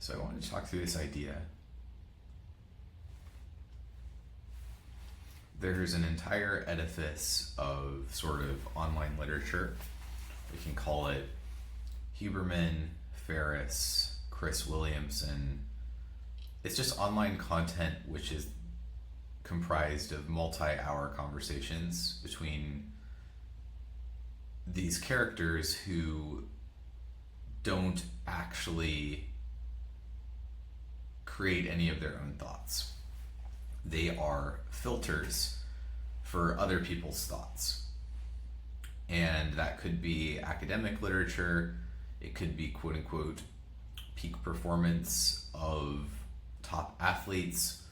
So I wanted to talk through this idea. There's an entire edifice of sort of online literature. We can call it Huberman, Ferris, Chris Williamson. It's just online content which is comprised of multi-hour conversations between these characters who don't actually create any of their own thoughts. They are filters for other people's thoughts. And that could be academic literature, it could be quote unquote peak performance of top athletes.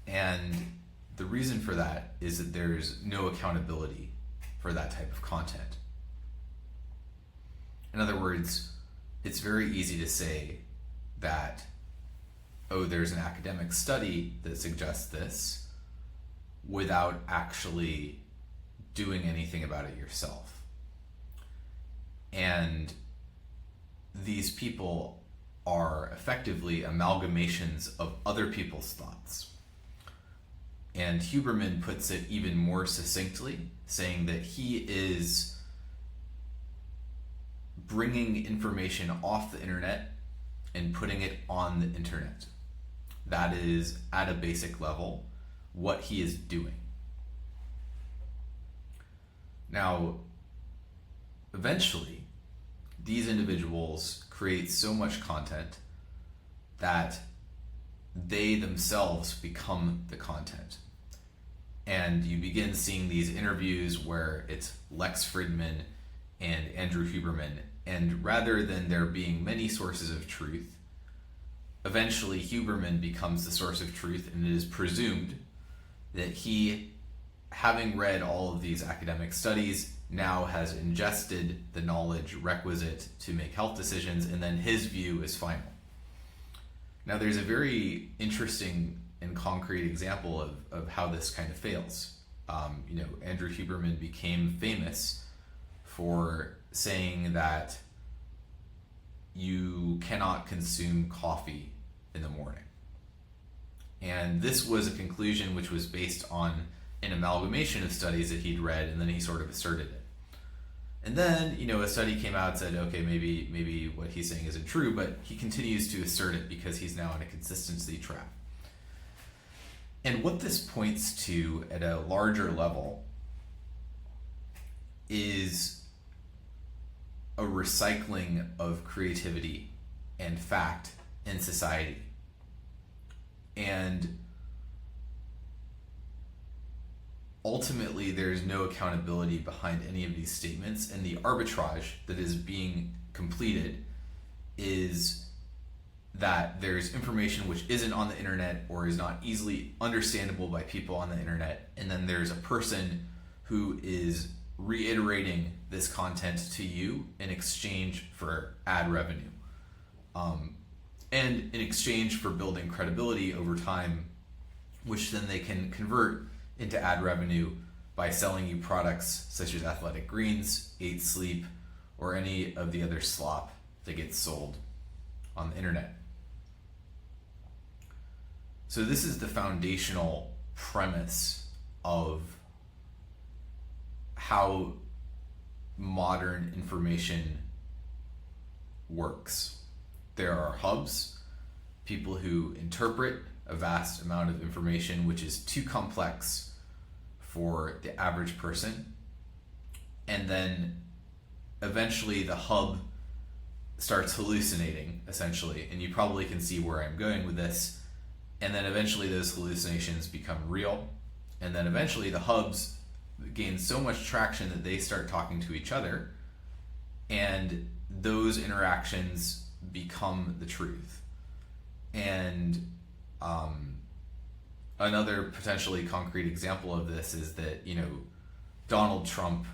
And the reason for that is that there's no accountability for that type of content. In other words, it's very easy to say that, oh, there's an academic study that suggests this, without actually doing anything about it yourself. And these people are effectively amalgamations of other people's thoughts. And Huberman puts it even more succinctly, saying that he is bringing information off the internet and putting it on the internet. That is, at a basic level, what he is doing. Now, eventually, these individuals create so much content that they themselves become the content. And you begin seeing these interviews where it's Lex Fridman and Andrew Huberman, and rather than there being many sources of truth, eventually Huberman becomes the source of truth, and it is presumed that he, having read all of these academic studies, now has ingested the knowledge requisite to make health decisions, and then his view is final. Now, there's a very interesting and concrete example of how this kind of fails. Andrew Huberman became famous for saying that you cannot consume coffee in the morning. And this was a conclusion which was based on an amalgamation of studies that he'd read, and then he sort of asserted it. And then, a study came out and said, okay, maybe what he's saying isn't true, but he continues to assert it because he's now in a consistency trap. And what this points to at a larger level is a recycling of creativity and fact in society. And ultimately, there's no accountability behind any of these statements, and the arbitrage that is being completed is that there's information which isn't on the internet or is not easily understandable by people on the internet, and then there's a person who is reiterating this content to you in exchange for ad revenue, and in exchange for building credibility over time, which then they can convert into ad revenue by selling you products such as Athletic Greens, 8 Sleep, or any of the other slop that gets sold on the internet. So this is the foundational premise of how modern information works. There are hubs, people who interpret a vast amount of information which is too complex for the average person, and then eventually the hub starts hallucinating, essentially, and you probably can see where I'm going with this, and then eventually those hallucinations become real, and then eventually the hubs gain so much traction that they start talking to each other, and those interactions become the truth. And another potentially concrete example of this is that, Donald Trump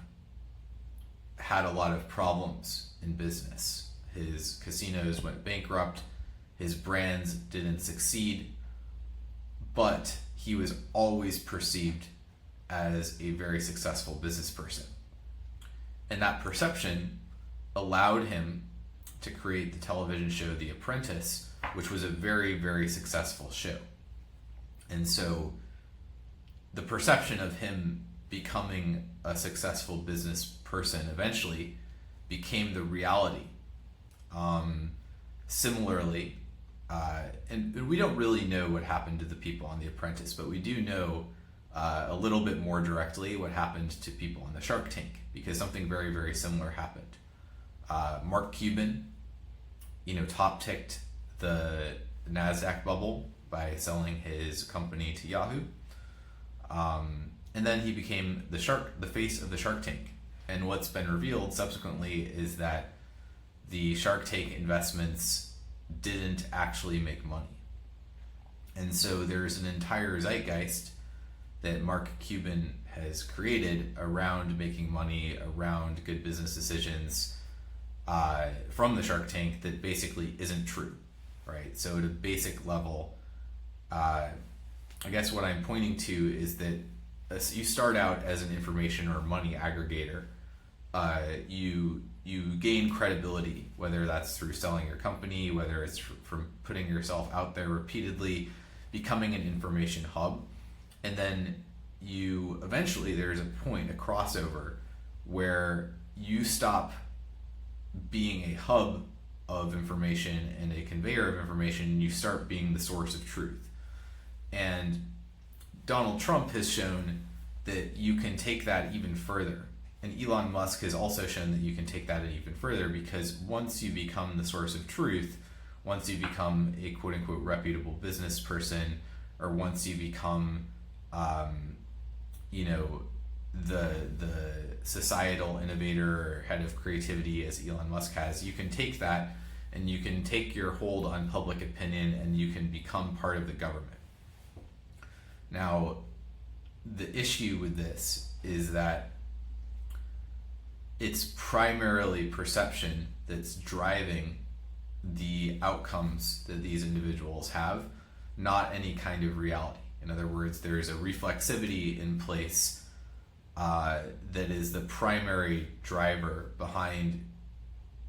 had a lot of problems in business. His casinos went bankrupt, his brands didn't succeed, but he was always perceived as a very successful business person. And that perception allowed him to create the television show The Apprentice, which was a very, very successful show. And so the perception of him becoming a successful business person eventually became the reality. Similarly, and we don't really know what happened to the people on The Apprentice, but we do know a little bit more directly what happened to people on the Shark Tank, because something very, very similar happened. Mark Cuban, top ticked the NASDAQ bubble by selling his company to Yahoo. And then he became the face of the Shark Tank. And what's been revealed subsequently is that the Shark Tank investments didn't actually make money. And so there's an entire zeitgeist that Mark Cuban has created around making money, around good business decisions from the Shark Tank that basically isn't true, right? So at a basic level, I guess what I'm pointing to is that you start out as an information or money aggregator. You gain credibility, whether that's through selling your company, whether it's from putting yourself out there repeatedly, becoming an information hub. And then there's a point, a crossover, where you stop being a hub of information and a conveyor of information, and you start being the source of truth. And Donald Trump has shown that you can take that even further. And Elon Musk has also shown that you can take that even further, because once you become the source of truth, once you become a quote-unquote reputable business person, or once you become the societal innovator or head of creativity as Elon Musk has, you can take that and you can take your hold on public opinion and you can become part of the government. Now, the issue with this is that it's primarily perception that's driving the outcomes that these individuals have, not any kind of reality. In other words, there's a reflexivity in place that is the primary driver behind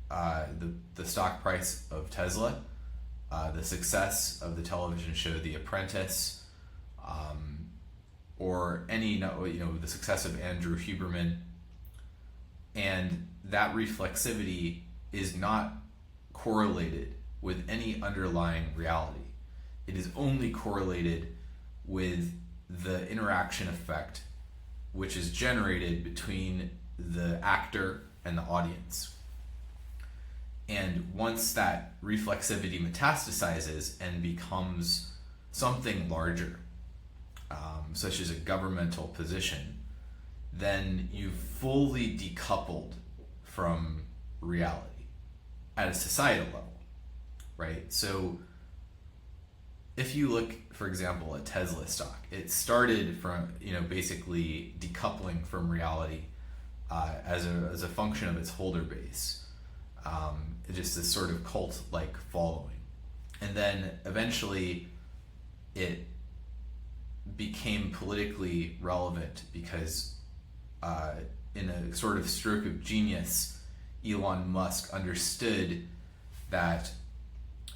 the stock price of Tesla, the success of the television show The Apprentice, or the success of Andrew Huberman. And that reflexivity is not correlated with any underlying reality. It is only correlated with the interaction effect which is generated between the actor and the audience. And once that reflexivity metastasizes and becomes something larger, such as a governmental position, then you've fully decoupled from reality at a societal level, right? So if you look, for example, at Tesla stock, it started from, basically decoupling from reality as a function of its holder base. Just this sort of cult-like following. And then eventually it became politically relevant because in a sort of stroke of genius, Elon Musk understood that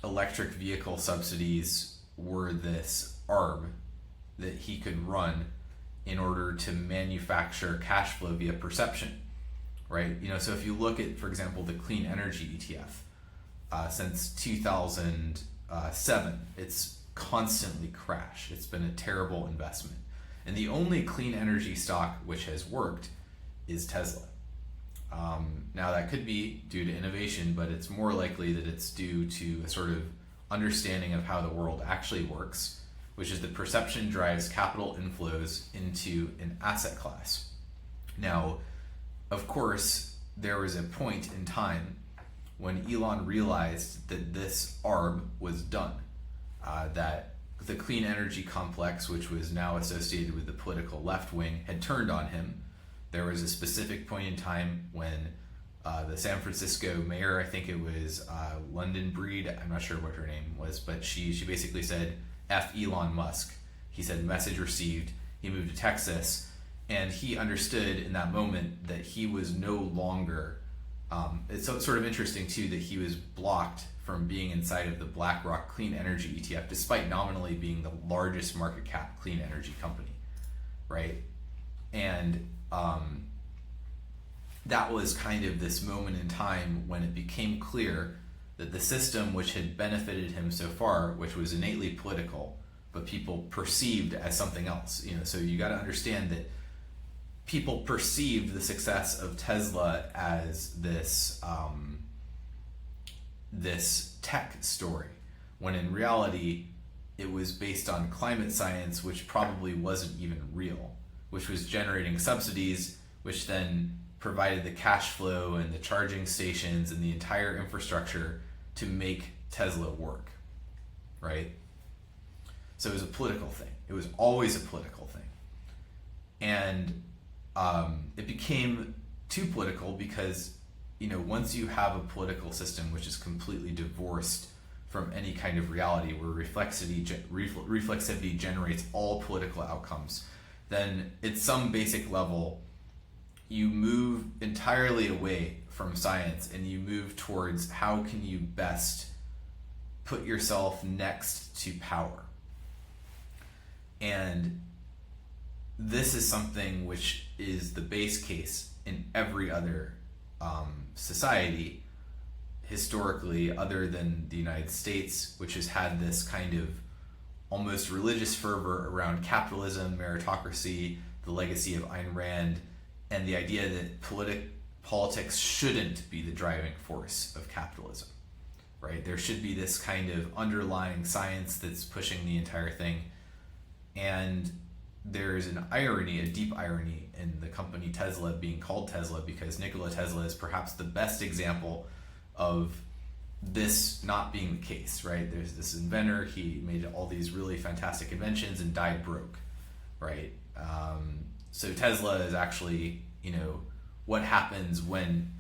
electric vehicle subsidies were this arb that he could run in order to manufacture cash flow via perception, right? So if you look at, for example, the clean energy ETF, since 2007, it's constantly crashed. It's been a terrible investment. And the only clean energy stock which has worked is Tesla. Now that could be due to innovation, but it's more likely that it's due to a sort of understanding of how the world actually works, which is that perception drives capital inflows into an asset class. Now, of course, there was a point in time when Elon realized that this arb was done, that the clean energy complex, which was now associated with the political left wing, had turned on him. There was a specific point in time when the San Francisco mayor, I think it was London Breed, I'm not sure what her name was, but she basically said, F Elon Musk. He said, message received. He moved to Texas, and he understood in that moment that he was no longer It's sort of interesting too that he was blocked from being inside of the BlackRock Clean Energy ETF, despite nominally being the largest market cap clean energy company, right? And that was kind of this moment in time when it became clear that the system which had benefited him so far, which was innately political, but people perceived as something else. So you got to understand that people perceived the success of Tesla as this this tech story, when in reality it was based on climate science, which probably wasn't even real, which was generating subsidies, which then provided the cash flow and the charging stations and the entire infrastructure to make Tesla work, right? So it was a political thing. It was always a political thing. And it became too political because, once you have a political system which is completely divorced from any kind of reality, where reflexivity generates all political outcomes, then at some basic level, you move entirely away from science and you move towards how can you best put yourself next to power. And this is something which is the base case in every other society historically, other than the United States, which has had this kind of almost religious fervor around capitalism, meritocracy, the legacy of Ayn Rand, and the idea that politics shouldn't be the driving force of capitalism, right? There should be this kind of underlying science that's pushing the entire thing. And there's an irony, a deep irony, in the company Tesla being called Tesla, because Nikola Tesla is perhaps the best example of this not being the case, right? There's this inventor, he made all these really fantastic inventions and died broke, right? So Tesla is actually, what happens when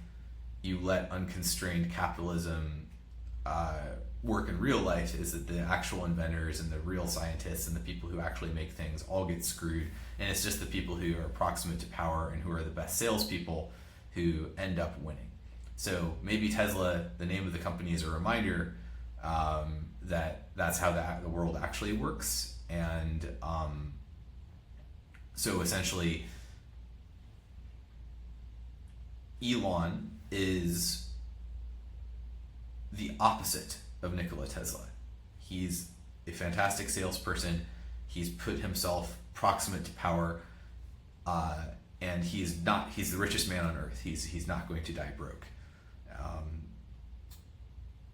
you let unconstrained capitalism work in real life is that the actual inventors and the real scientists and the people who actually make things all get screwed, and it's just the people who are proximate to power and who are the best salespeople who end up winning. So maybe Tesla, the name of the company, is a reminder that that's how the world actually works. And so essentially, Elon is the opposite of Nikola Tesla. He's a fantastic salesperson. He's put himself proximate to power, and he's the richest man on earth. He's not going to die broke.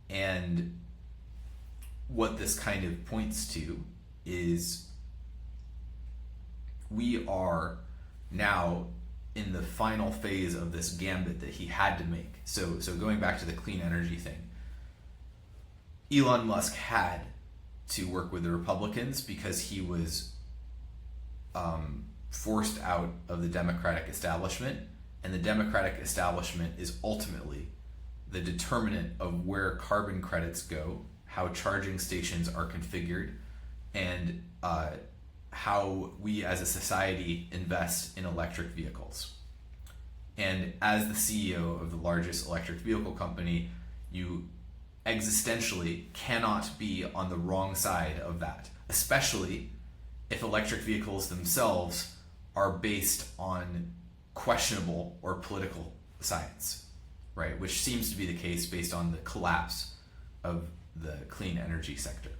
And what this kind of points to is we are now in the final phase of this gambit that he had to make. So going back to the clean energy thing, Elon Musk had to work with the Republicans because he was forced out of the Democratic establishment, and the Democratic establishment is ultimately the determinant of where carbon credits go, how charging stations are configured, and how we as a society invest in electric vehicles. And as the CEO of the largest electric vehicle company, you existentially cannot be on the wrong side of that, especially if electric vehicles themselves are based on questionable or political science, right? Which seems to be the case based on the collapse of the clean energy sector.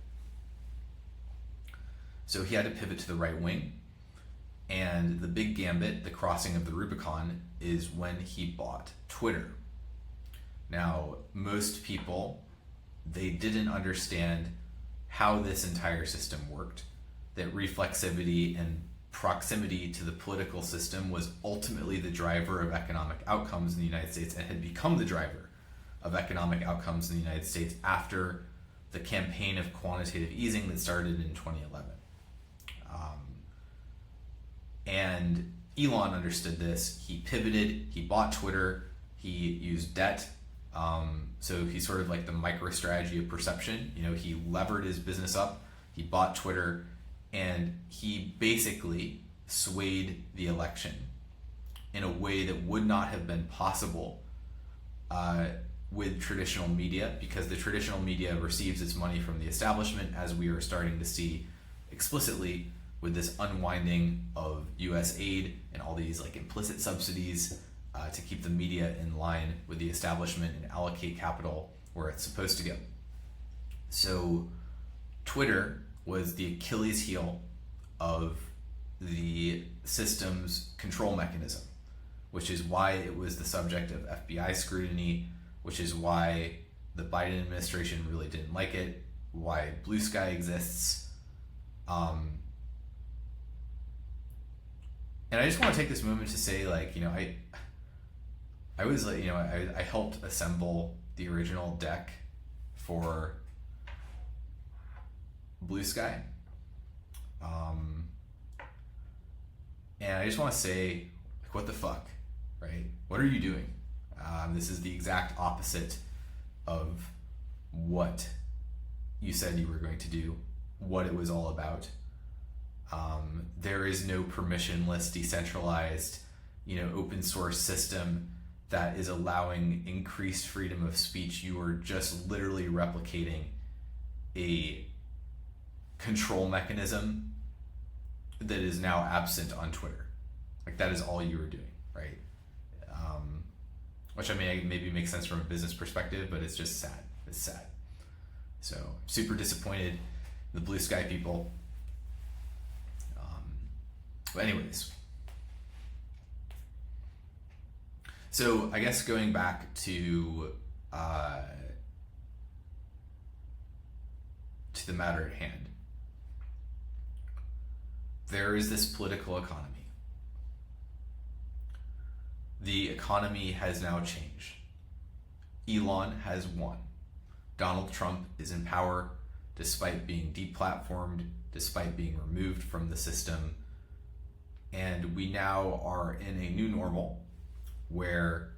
So he had to pivot to the right wing, and the big gambit, the crossing of the Rubicon, is when he bought Twitter. Now, most people, they didn't understand how this entire system worked, that reflexivity and proximity to the political system was ultimately the driver of economic outcomes in the United States, and had become the driver of economic outcomes in the United States after the campaign of quantitative easing that started in 2011. And Elon understood this. He pivoted, he bought Twitter, he used debt. So he's sort of like the MicroStrategy of perception. He levered his business up, he bought Twitter, and he basically swayed the election in a way that would not have been possible with traditional media, because the traditional media receives its money from the establishment, as we are starting to see explicitly with this unwinding of US aid and all these like implicit subsidies to keep the media in line with the establishment and allocate capital where it's supposed to go. So Twitter was the Achilles heel of the system's control mechanism, which is why it was the subject of FBI scrutiny, which is why the Biden administration really didn't like it, why Blue Sky exists. And I just want to take this moment to say, like, you know, I was like, you know, I helped assemble the original deck for Blue Sky. And I just want to say, like, what the fuck, right? What are you doing? This is the exact opposite of what you said you were going to do, what it was all about. There is no permissionless, decentralized, you know, open source system that is allowing increased freedom of speech. You are just literally replicating a control mechanism that is now absent on Twitter. Like, that is all you were doing, right? Which, I mean, maybe makes sense from a business perspective, but it's just sad. It's sad. So, super disappointed in the Blue Sky people. But anyways, so I guess going back to the matter at hand, there is this political economy. The economy has now changed. Elon has won. Donald Trump is in power despite being deplatformed, despite being removed from the system. And we now are in a new normal where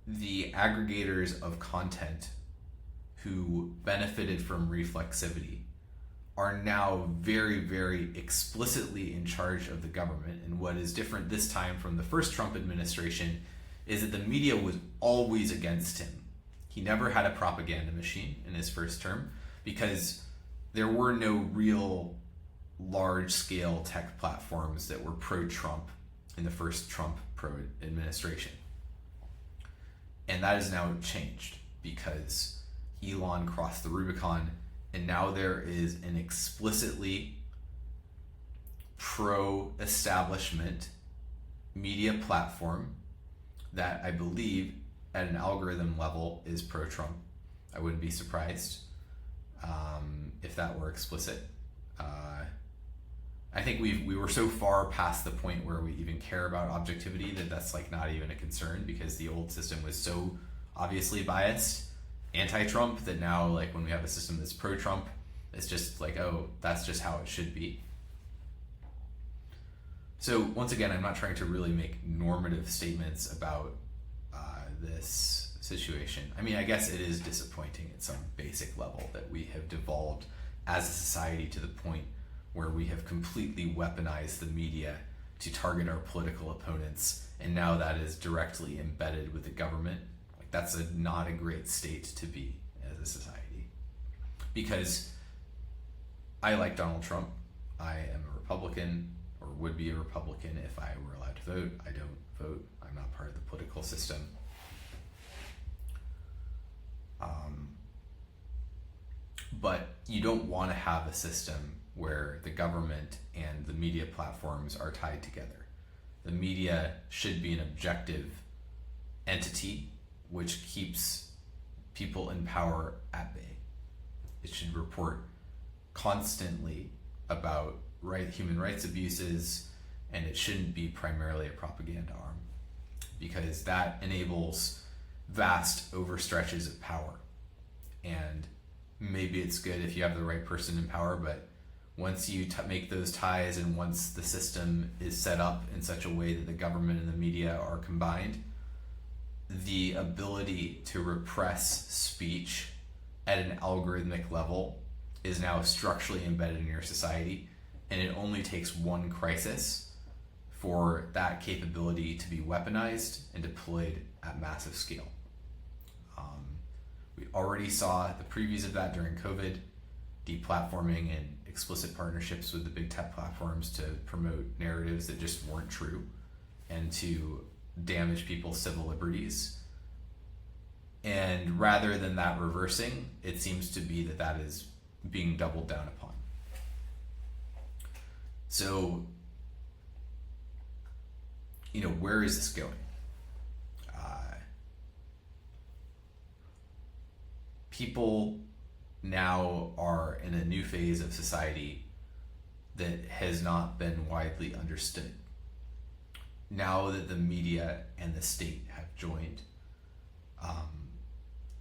the aggregators of content who benefited from reflexivity are now very, very explicitly in charge of the government. And what is different this time from the first Trump administration is that the media was always against him. He never had a propaganda machine in his first term because there were no real large-scale tech platforms that were pro-Trump in the first Trump administration. And that has now changed because Elon crossed the Rubicon, and now there is an explicitly pro-establishment media platform that I believe at an algorithm level is pro-Trump. I wouldn't be surprised if that were explicit. I think we were so far past the point where we even care about objectivity that that's like not even a concern, because the old system was so obviously biased anti-Trump that now, like, when we have a system that's pro-Trump, it's just like, oh, that's just how it should be. So once again, I'm not trying to really make normative statements about this situation. I mean, I guess it is disappointing at some basic level that we have devolved as a society to the point where we have completely weaponized the media to target our political opponents, and now that is directly embedded with the government. Like, that's not a great state to be as a society. Because I like Donald Trump. I am a Republican, or would be a Republican if I were allowed to vote. I don't vote. I'm not part of the political system. But you don't want to have a system where the government and the media platforms are tied together. The media should be an objective entity which keeps people in power at bay. It should report constantly about human rights abuses, and it shouldn't be primarily a propaganda arm, because that enables vast overstretches of power. And maybe it's good if you have the right person in power, but once you make those ties, and once the system is set up in such a way that the government and the media are combined, the ability to repress speech at an algorithmic level is now structurally embedded in your society, and it only takes one crisis for that capability to be weaponized and deployed at massive scale. We already saw the previews of that during COVID, deplatforming and explicit partnerships with the big tech platforms to promote narratives that just weren't true and to damage people's civil liberties. And rather than that reversing, it seems to be that is being doubled down upon. So, where is this going? People now are in a new phase of society that has not been widely understood. Now that the media and the state have joined,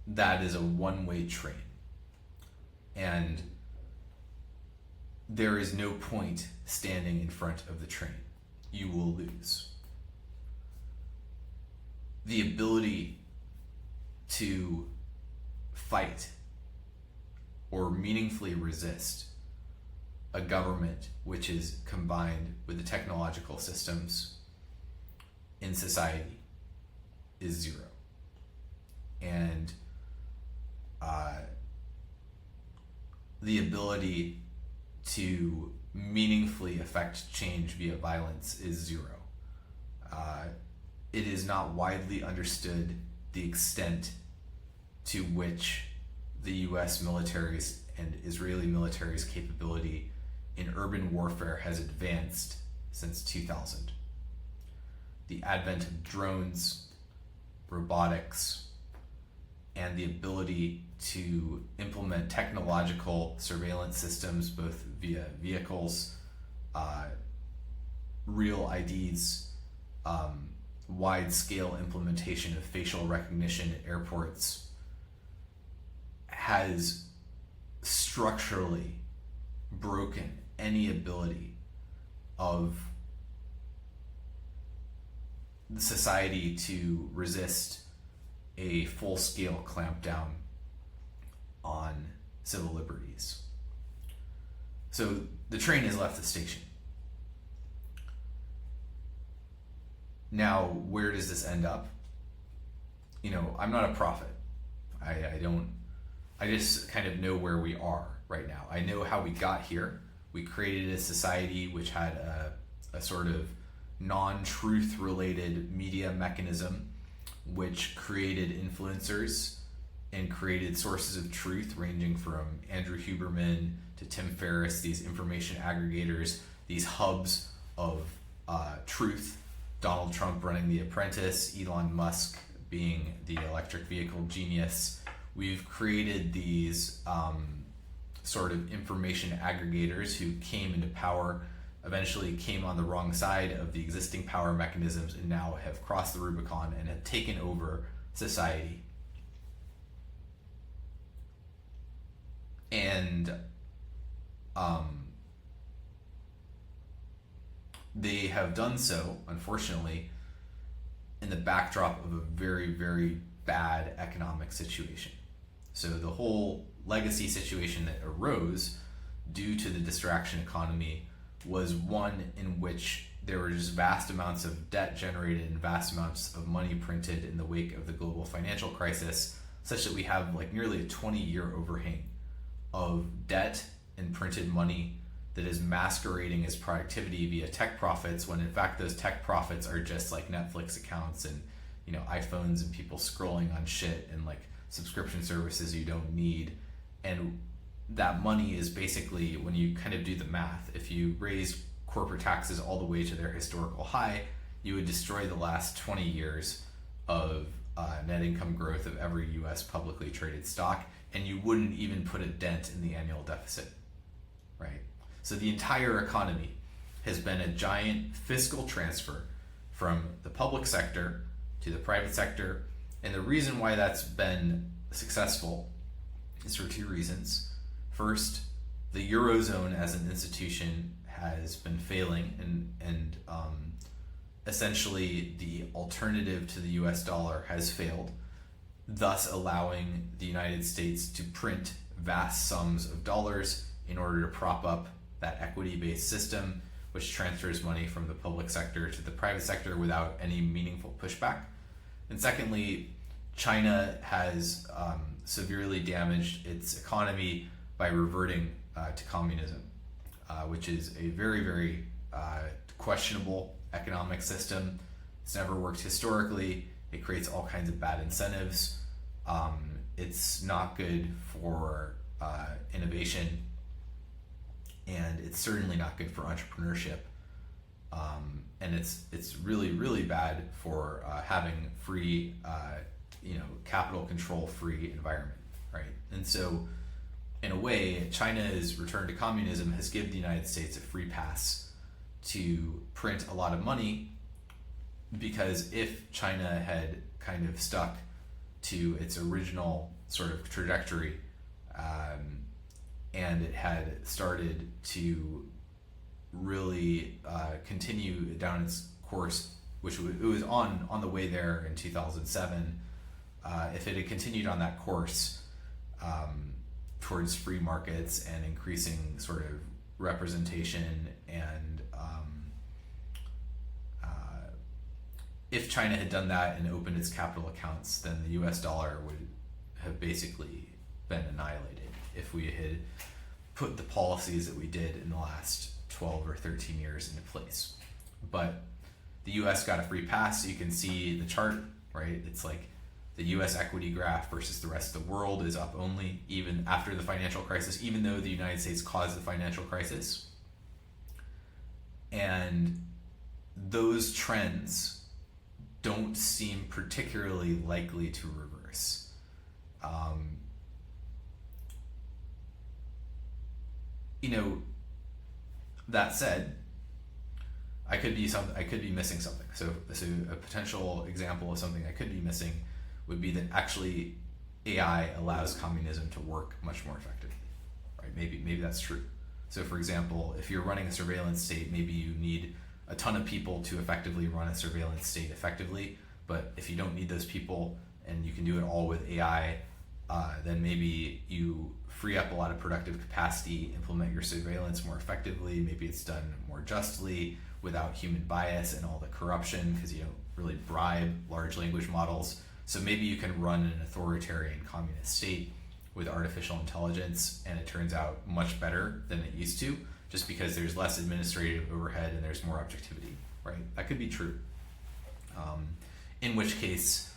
that is a one-way train. And there is no point standing in front of the train. You will lose. The ability to fight or meaningfully resist a government which is combined with the technological systems in society is zero. And the ability to meaningfully affect change via violence is zero. It is not widely understood the extent to which the US military's and Israeli military's capability in urban warfare has advanced since 2000. The advent of drones, robotics, and the ability to implement technological surveillance systems both via vehicles, real IDs, wide-scale implementation of facial recognition at airports has structurally broken any ability of the society to resist a full-scale clampdown on civil liberties. So the train has left the station. Now, where does this end up? I'm not a prophet. I just kind of know where we are right now. I know how we got here. We created a society which had a sort of non-truth related media mechanism which created influencers and created sources of truth ranging from Andrew Huberman to Tim Ferriss, these information aggregators, these hubs of truth. Donald Trump running The Apprentice, Elon Musk being the electric vehicle genius. We've created these sort of information aggregators who came into power, eventually came on the wrong side of the existing power mechanisms, and now have crossed the Rubicon and have taken over society. And they have done so, unfortunately, in the backdrop of a very, very bad economic situation. So the whole legacy situation that arose due to the distraction economy was one in which there were just vast amounts of debt generated and vast amounts of money printed in the wake of the global financial crisis, such that we have like nearly a 20-year overhang of debt and printed money that is masquerading as productivity via tech profits, when in fact those tech profits are just like Netflix accounts and iPhones and people scrolling on shit and like subscription services you don't need. And that money is basically, when you kind of do the math, if you raise corporate taxes all the way to their historical high, you would destroy the last 20 years of net income growth of every US publicly traded stock, and you wouldn't even put a dent in the annual deficit, right? So the entire economy has been a giant fiscal transfer from the public sector to the private sector. And the reason why that's been successful is for two reasons. First, the Eurozone as an institution has been failing, and essentially the alternative to the US dollar has failed, thus allowing the United States to print vast sums of dollars in order to prop up that equity-based system, which transfers money from the public sector to the private sector without any meaningful pushback. And secondly, China has severely damaged its economy by reverting to communism, which is a very, very questionable economic system. It's never worked historically. It creates all kinds of bad incentives. It's not good for innovation, and it's certainly not good for entrepreneurship. And it's really, really bad for having free, capital control free environment, right? And so, in a way, China's return to communism has given the United States a free pass to print a lot of money, because if China had kind of stuck to its original sort of trajectory, and it had started to really continue down its course, which it was on the way there in 2007, if it had continued on that course towards free markets and increasing sort of representation, and if China had done that and opened its capital accounts, then the US dollar would have basically been annihilated if we had put the policies that we did in the last 12 or 13 years into place. But the US got a free pass. You can see the chart, right? It's like the US equity graph versus the rest of the world is up only, even after the financial crisis, even though the United States caused the financial crisis. And those trends don't seem particularly likely to reverse. That said, I could be missing something. So a potential example of something I could be missing would be that actually AI allows communism to work much more effectively, right? Maybe that's true. So for example, if you're running a surveillance state, maybe you need a ton of people to effectively run a surveillance state effectively. But if you don't need those people and you can do it all with AI, then maybe you free up a lot of productive capacity, implement your surveillance more effectively. Maybe it's done more justly without human bias and all the corruption, because you don't really bribe large language models. So maybe you can run an authoritarian communist state with artificial intelligence, and it turns out much better than it used to, just because there's less administrative overhead and there's more objectivity, right? That could be true. In which case,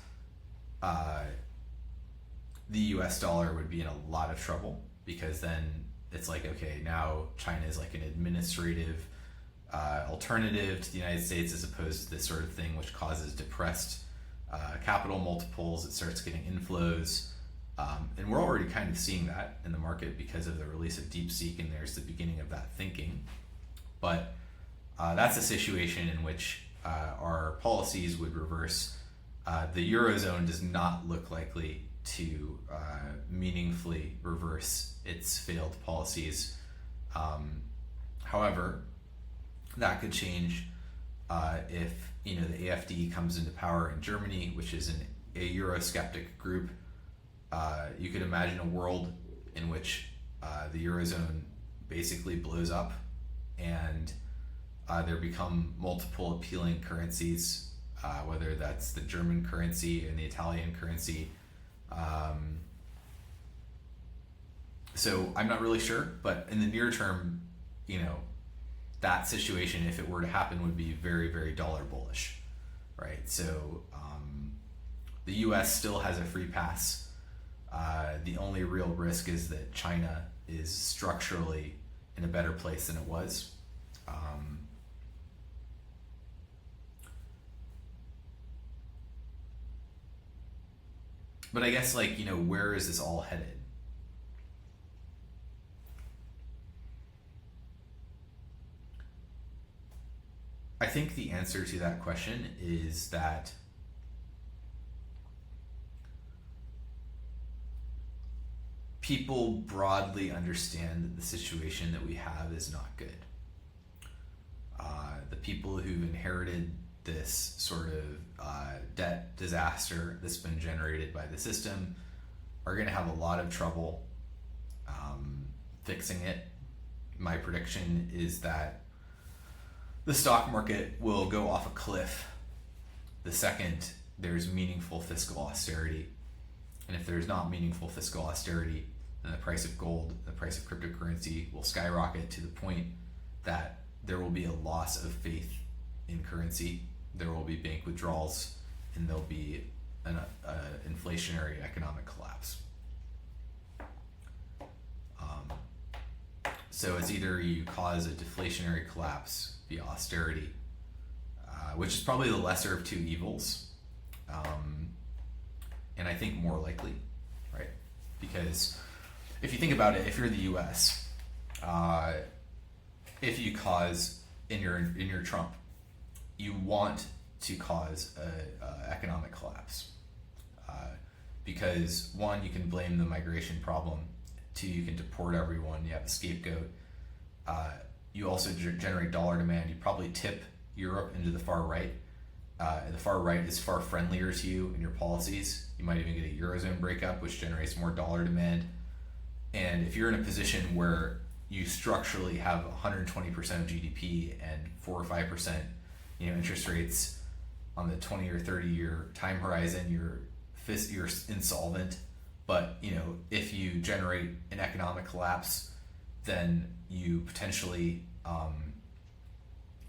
the US dollar would be in a lot of trouble, because then it's like, okay, now China is like an administrative alternative to the United States, as opposed to this sort of thing which causes depressed capital multiples. It starts getting inflows. And we're already kind of seeing that in the market because of the release of DeepSeek, and there's the beginning of that thinking. But that's a situation in which our policies would reverse. The Eurozone does not look likely to meaningfully reverse its failed policies. However, that could change if the AfD comes into power in Germany, which is a Eurosceptic group. You could imagine a world in which the Eurozone basically blows up, and there become multiple appealing currencies, whether that's the German currency and the Italian currency. So I'm not really sure, but in the near term, that situation, if it were to happen, would be very, very dollar bullish, right? So the US still has a free pass. The only real risk is that China is structurally in a better place than it was. But I guess, where is this all headed? I think the answer to that question is that people broadly understand that the situation that we have is not good. The people who've inherited this sort of debt disaster that's been generated by the system are going to have a lot of trouble fixing it. My prediction is that the stock market will go off a cliff the second there's meaningful fiscal austerity. And if there's not meaningful fiscal austerity, then the price of gold, the price of cryptocurrency will skyrocket to the point that there will be a loss of faith in currency. There will be bank withdrawals, and there'll be an inflationary economic collapse. So it's either you cause a deflationary collapse via austerity, which is probably the lesser of two evils, and I think more likely, right? Because if you think about it, if you're the U.S., if you cause in your Trump, you want to cause a economic collapse, because one, you can blame the migration problem. Two, you can deport everyone. You have a scapegoat. You also generate dollar demand. You probably tip Europe into the far right. The far right is far friendlier to you in your policies. You might even get a Eurozone breakup, which generates more dollar demand. And if you're in a position where you structurally have 120% of GDP and 4 or 5%, interest rates on the 20 or 30 year time horizon, you're insolvent. But if you generate an economic collapse, then you potentially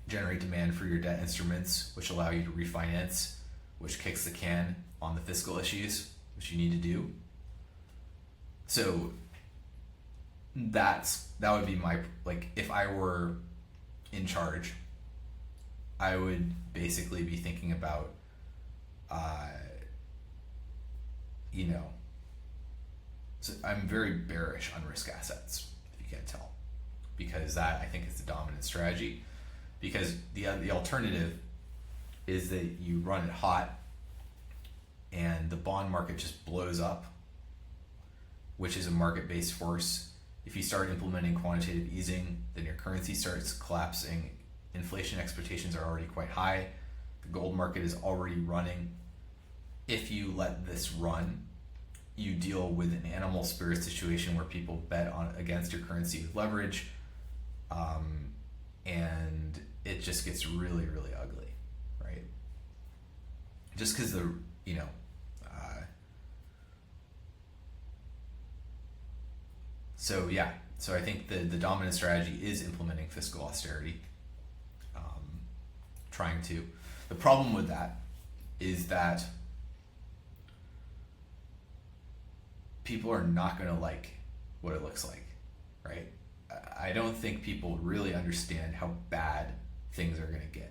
generate demand for your debt instruments, which allow you to refinance, which kicks the can on the fiscal issues, which you need to do. So that would be my, if I were in charge, I would basically be thinking about, so I'm very bearish on risk assets, if you can't tell, because that I think is the dominant strategy. Because the alternative is that you run it hot and the bond market just blows up, which is a market-based force. If you start implementing quantitative easing, then your currency starts collapsing. Inflation expectations are already quite high. The gold market is already running. If you let this run, you deal with an animal spirit situation where people bet against your currency with leverage, and it just gets really, really ugly, right? Just because so I think the dominant strategy is implementing fiscal austerity, trying to. The problem with that is that people are not going to like what it looks like, right? I don't think people really understand how bad things are going to get.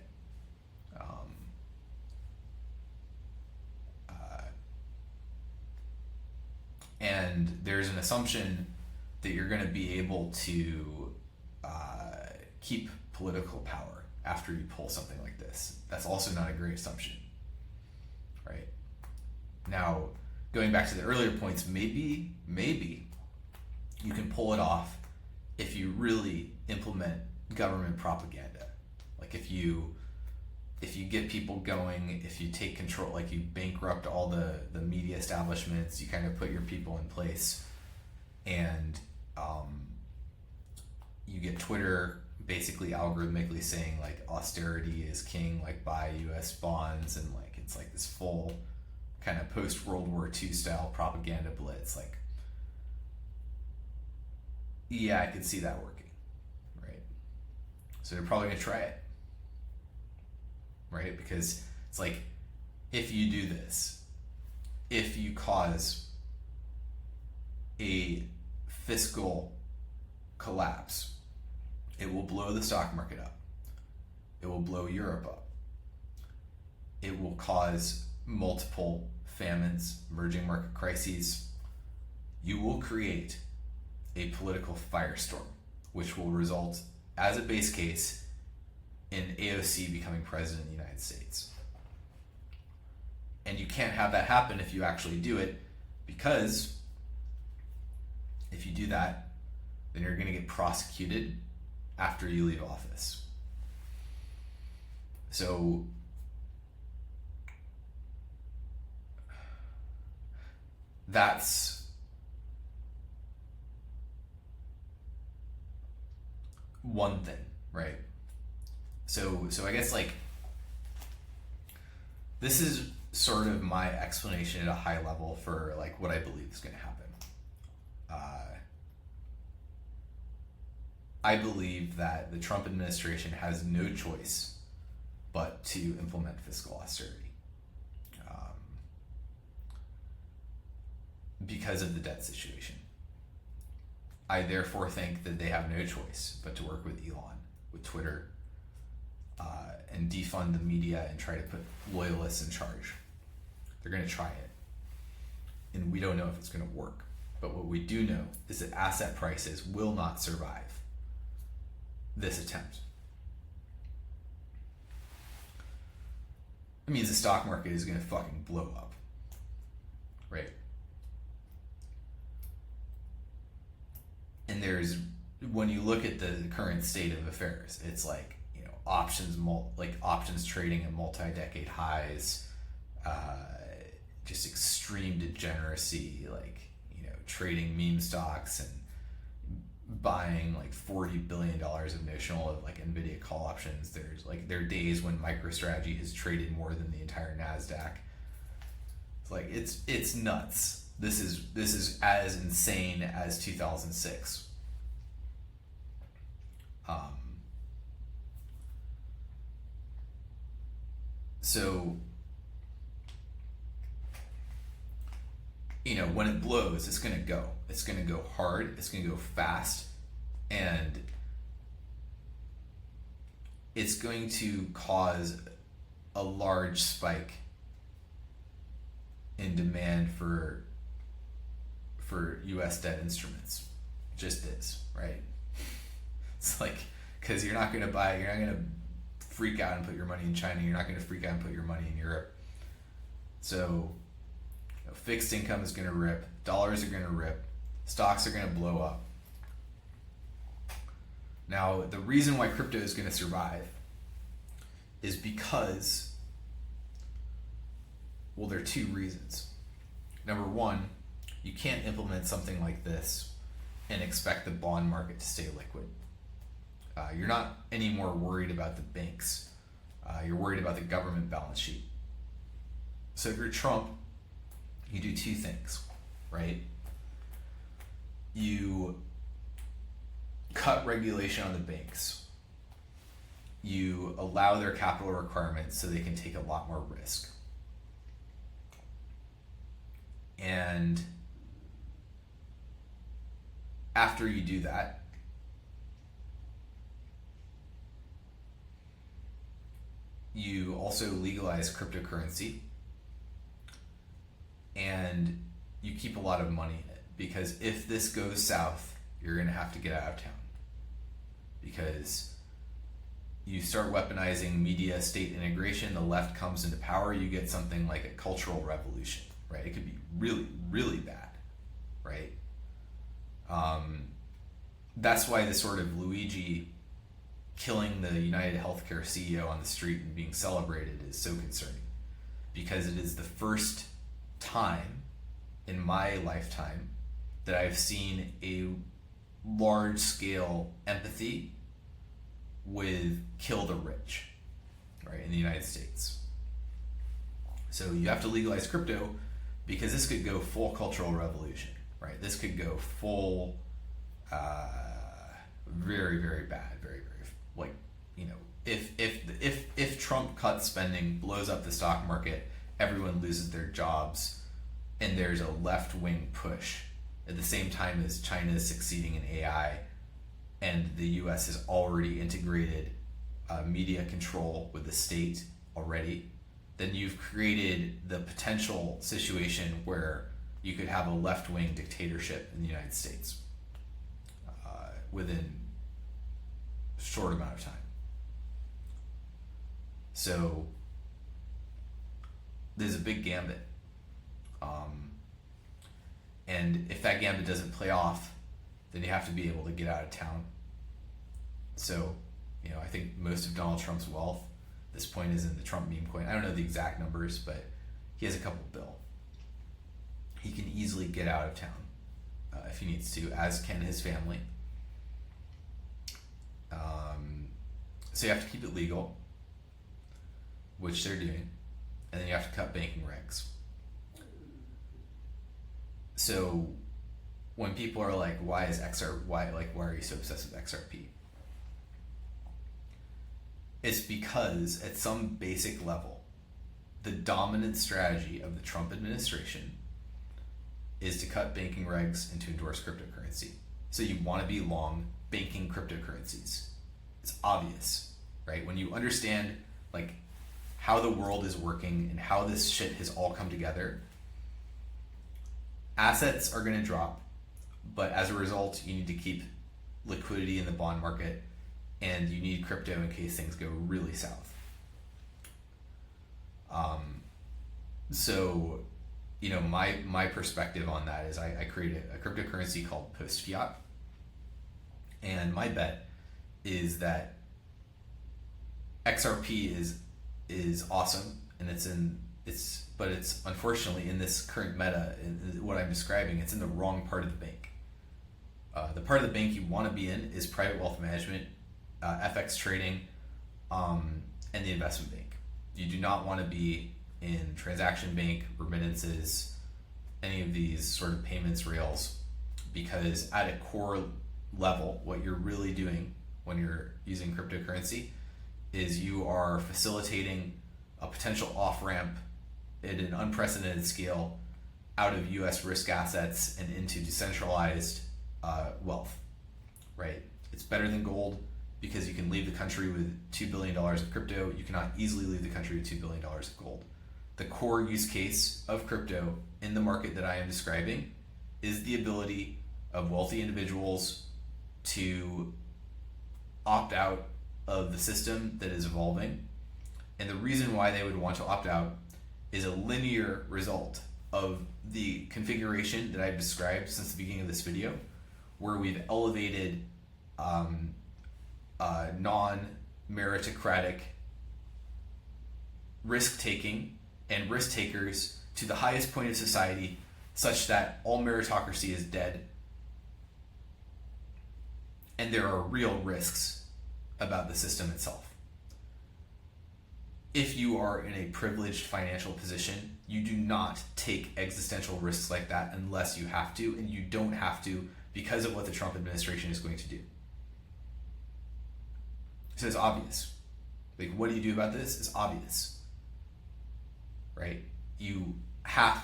And there's an assumption that you're going to be able to keep political power after you pull something like this. That's also not a great assumption, right? Now, going back to the earlier points, maybe you can pull it off if you really implement government propaganda. Like if you get people going, if you take control, like you bankrupt all the media establishments, you kind of put your people in place, and you get Twitter basically algorithmically saying like austerity is king, like buy US bonds, and like it's like this full kind of post World War II style propaganda blitz. Like, yeah, I could see that working, right? So they're probably gonna try it, right? Because it's like, if you do this, if you cause a fiscal collapse, it will blow the stock market up. It will blow Europe up. It will cause multiple famines, emerging market crises. You will create a political firestorm, which will result, as a base case, in AOC becoming president of the United States. And you can't have that happen if you actually do it, because if you do that, then you're going to get prosecuted after you leave office. So that's one thing, right? So I guess like this is sort of my explanation at a high level for like what I believe is going to happen. I believe that the Trump administration has no choice but to implement fiscal austerity because of the debt situation. I therefore think that they have no choice but to work with Elon, with Twitter, and defund the media and try to put loyalists in charge. They're going to try it. And we don't know if it's going to work. But what we do know is that asset prices will not survive this attempt. It means the stock market is going to fucking blow up. Right? And when you look at the current state of affairs, it's like, options trading at multi-decade highs, just extreme degeneracy, trading meme stocks and buying like $40 billion of notional of like Nvidia call options. There are days when MicroStrategy has traded more than the entire NASDAQ. It's nuts. This is as insane as 2006. So, when it blows, it's going to go. It's going to go hard. It's going to go fast. And it's going to cause a large spike in demand for U.S. debt instruments. It just is, right? It's like, because you're not going to freak out and put your money in China. You're not going to freak out and put your money in Europe. So fixed income is going to rip. Dollars are going to rip. Stocks are going to blow up. Now, the reason why crypto is going to survive is because, there are two reasons. Number one, you can't implement something like this and expect the bond market to stay liquid. You're not any more worried about the banks. You're worried about the government balance sheet. So if you're Trump, you do two things, right? You cut regulation on the banks. You allow their capital requirements so they can take a lot more risk. And after you do that, you also legalize cryptocurrency and you keep a lot of money in it, because if this goes south, you're going to have to get out of town, because you start weaponizing media state integration, the left comes into power, you get something like a cultural revolution, right? It could be really, really bad, right? That's why the sort of Luigi killing the United Healthcare CEO on the street and being celebrated is so concerning, because it is the first time in my lifetime that I've seen a large-scale empathy with kill the rich, right, in the United States. So you have to legalize crypto because this could go full cultural revolution, right? This could go full, very, very bad, very, very, if Trump cuts spending, blows up the stock market, everyone loses their jobs, and there's a left-wing push at the same time as China is succeeding in AI, and the U.S. has already integrated media control with the state already, then you've created the potential situation where you could have a left-wing dictatorship in the United States within a short amount of time. So there's a big gambit. And if that gambit doesn't play off, then you have to be able to get out of town. So, I think most of Donald Trump's wealth at this point is in the Trump meme coin. I don't know the exact numbers, but he has a couple bill. He can easily get out of town if he needs to, as can his family. So you have to keep it legal, which they're doing, and then you have to cut banking regs. So when people are like, why are you so obsessed with XRP? It's because at some basic level, the dominant strategy of the Trump administration is to cut banking regs and to endorse cryptocurrency. So you want to be long banking cryptocurrencies. It's obvious, right? When you understand like how the world is working and how this shit has all come together, assets are going to drop, but as a result, you need to keep liquidity in the bond market, and you need crypto in case things go really south. So, you know, my perspective on that is I created a cryptocurrency called Post Fiat, and my bet is that XRP is awesome, and it's unfortunately in this current meta, in what I'm describing, it's in the wrong part of the bank. The part of the bank you want to be in is private wealth management, FX trading, and the investment bank. You do not want to be in transaction bank, remittances, any of these sort of payments rails, because at a core level, what you're really doing when you're using cryptocurrency is you are facilitating a potential off-ramp at an unprecedented scale out of US risk assets and into decentralized wealth, right? It's better than gold because you can leave the country with $2 billion of crypto. You cannot easily leave the country with $2 billion of gold. The core use case of crypto in the market that I am describing is the ability of wealthy individuals to opt out of the system that is evolving. And the reason why they would want to opt out is a linear result of the configuration that I've described since the beginning of this video, where we've elevated non-meritocratic risk-taking and risk-takers to the highest point of society, such that all meritocracy is dead, and there are real risks about the system itself. If you are in a privileged financial position, you do not take existential risks like that unless you have to, and you don't have to because of what the Trump administration is going to do. So it's obvious. Like, what do you do about this? It's obvious, right? You have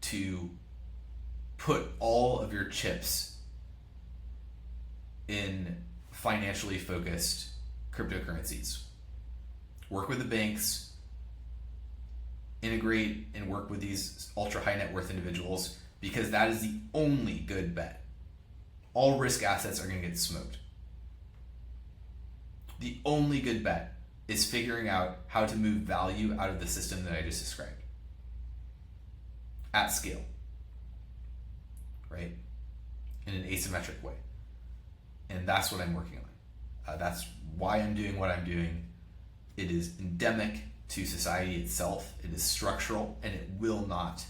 to put all of your chips in financially focused cryptocurrencies. Work with the banks, integrate and work with these ultra high net worth individuals, because that is the only good bet. All risk assets are going to get smoked. The only good bet is figuring out how to move value out of the system that I just described at scale, right? In an asymmetric way. And that's what I'm working on. That's why I'm doing what I'm doing. It is endemic to society itself. It is structural, and it will not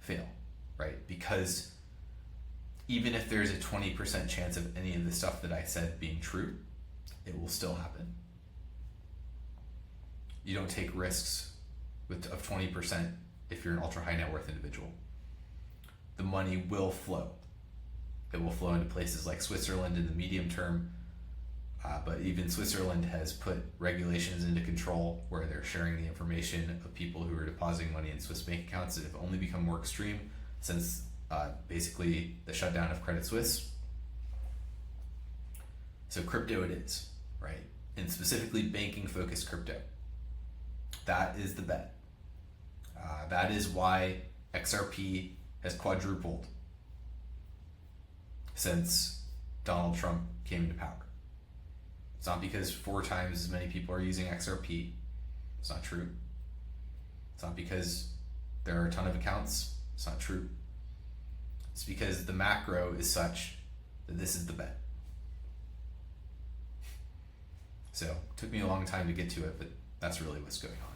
fail, right? Because even if there's a 20% chance of any of the stuff that I said being true, it will still happen. You don't take risks of 20% if you're an ultra high net worth individual. The money will flow. It will flow into places like Switzerland in the medium term, but even Switzerland has put regulations into control where they're sharing the information of people who are depositing money in Swiss bank accounts that have only become more extreme since basically the shutdown of Credit Suisse. So crypto it is, right? And specifically banking focused crypto. That is the bet. That is why XRP has quadrupled since Donald Trump came into power. It's not because 4 times as many people are using XRP. It's not true. It's not because there are a ton of accounts. It's not true. It's because the macro is such that this is the bet. So it took me a long time to get to it, but that's really what's going on.